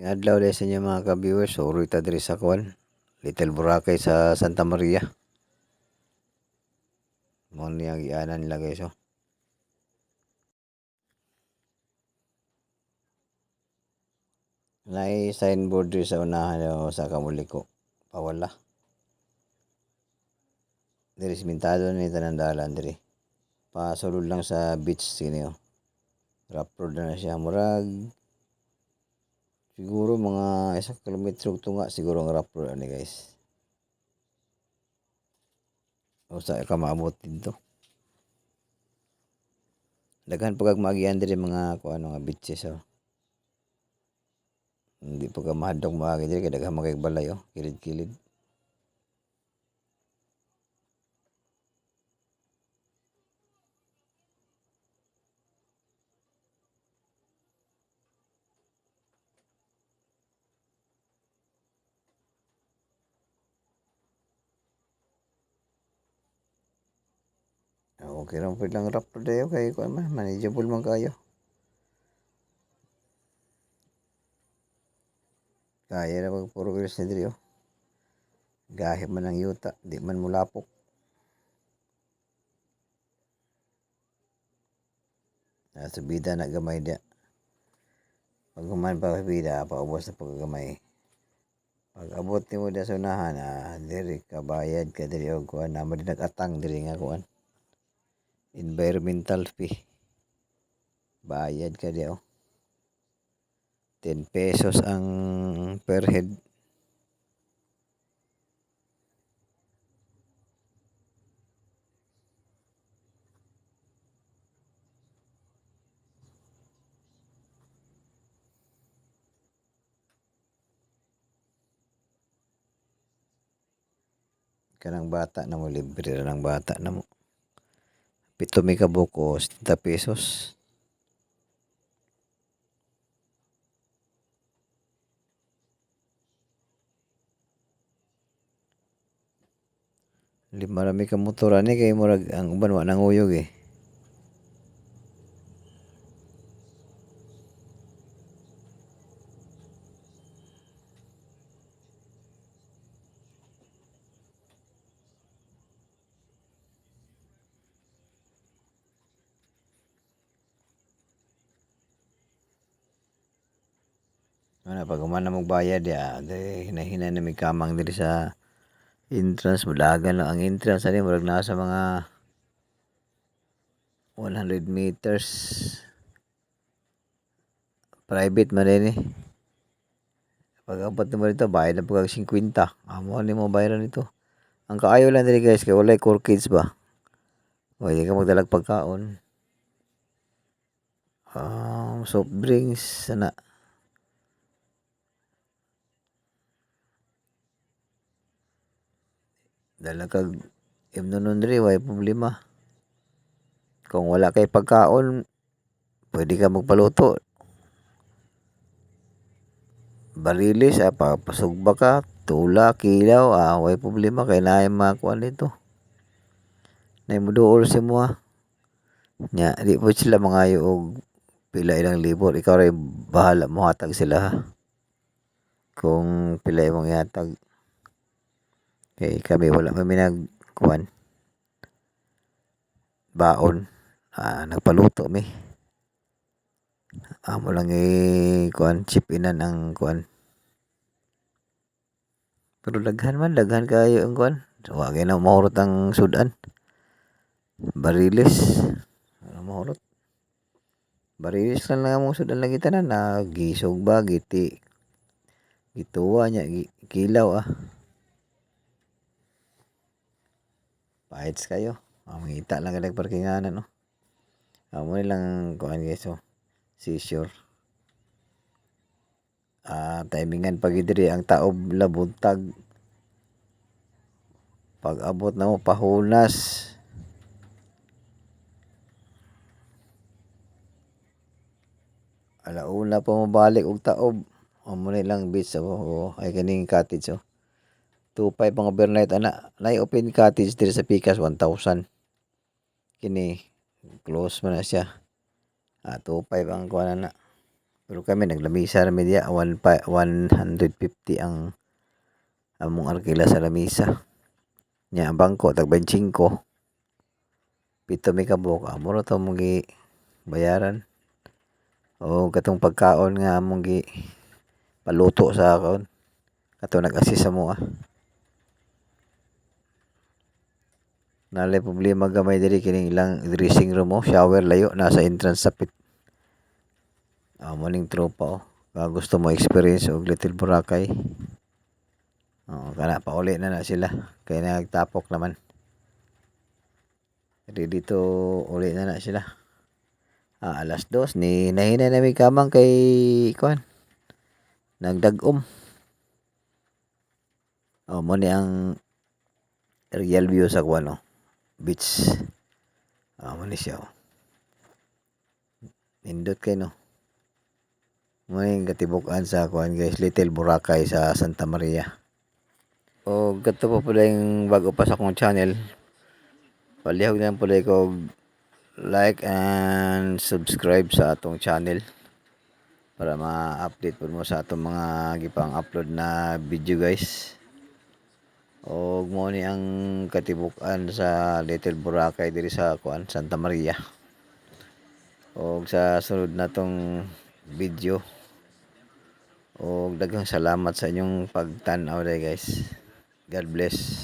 Adlaw ulit sa inyo mga ka-viewers. So, ta diri sa Kwan, Little Boracay sa Santa Maria. Mo ni ang gianan nila guys. Oh. Nay signboard diri sa unahan sa kamuliko. Pawala. Diri simentado ni tanan dalan diri. Pasulod lang sa beach sini. Oh. Rough road na siya. Murag siguro mga 1 kilometro tunga siguro ang rough road ani guys. O sa ka maabot dito. Daghan pagag maagian diri mga kuan nga beaches. Oh. Hindi pa ka mahadlok maagi diri kay daghan magay balay oh, kilid-kilid. Okay lang pud lang rap dayo kay kuan man manageable man kayo. Kaya na pag progress na diri oh. Gahit man ang yuta, di man mulapok. Subida na gamay dia. Pag human pa subida, paubos na paggamay. Pag abot nimo da sa unahan, diri ka bayad ka diri og kuan na mo nag-atang diri nga kuan. Environmental fee. Bayad ka di oh. 10 pesos ang per head. Kanang bata na mo libre ra ng bata na mo. Pito mi ka buko 70 pesos. Lima rami ka motor ani kay murag ang uban wa nanguyog eh. Ano pag human na magbayad ya, hinahinay na may kamang diri sa entrance mulagan lang ang entrance ani murag nasa mga 100 meters. Private man din eh. Pag abot mo dito, bayad na pag 50. Amo ni mo bayaran nito. Ang kaayo lang diri guys kay walay core kids ba. O hindi ka magdalag pagkaon. Soft drinks sana. Dala kag imnonon diri way problema. Kung wala kay pagkaon, pwede ka magpaluto. Barilis pasugba ka, tula, kilaw, way problema kay naay makuan dito. Nay muduol si mo nya di po sila mangayo og pila ilang libor ikaw ray bahala mo hatag sila ha. Kung pila imong ihatag kay kami wala kami nagkuan baon nagpaluto mi amo lang kuan chip inan ang kuan pero daghan kayo ang kuan so wa na mahurot ang sudan bariles mahurot bariles lang mo sudan lagi tanan na gisog ba gituwa nya kilaw Paits kayo. Mangita lang kadag parkinganan no. Amo nilang kuan guys oh. Seashore. Timingan pag diri ang taob labuntag. Pag abot na mo pahunas. Alauna pa mo balik og taob. Amo nilang beach oh. Ay kaning cottage oh. 2.5 ang overnight ana. Nay open cottage diri sa Pikas 1,000. Kini close man na siya. 2.5 ang kuan na. Pero kami naglamisa ra media 150 ang among arkila sa lamisa. Nya ang bangko tag 25. Pito mi kabuk amo ra to mong bayaran. O katong pagkaon nga among paluto sa kaon. Kato nag-assist sa mo. Nalay problema gamay diri kining ilang dressing room mo, shower layo nasa entrance sa pit. Morning tropa gusto mo experience og Little Boracay. Kana pa uli na sila kay nagtapok naman. Ready to uli na sila. Alas 2 ni nahinay na mi kamang kay kuan. Nagdag-om. Mo ni ang real view sa kuan beach. Mo ni siya. Nindot kay no. Mo ni katibuk-an sa kuan guys, Little Boracay sa Santa Maria. O gato pa pala yung bago pa sa akong channel. Palihog na pala ko like and subscribe sa atong channel para ma-update po mo sa atong mga gipang upload na video guys. O mo ni ang katibuk-an sa Little Boracay diri sa kuan Santa Maria. O sa sunod na tong video. O daghang salamat sa inyong pagtan-aw guys. God bless.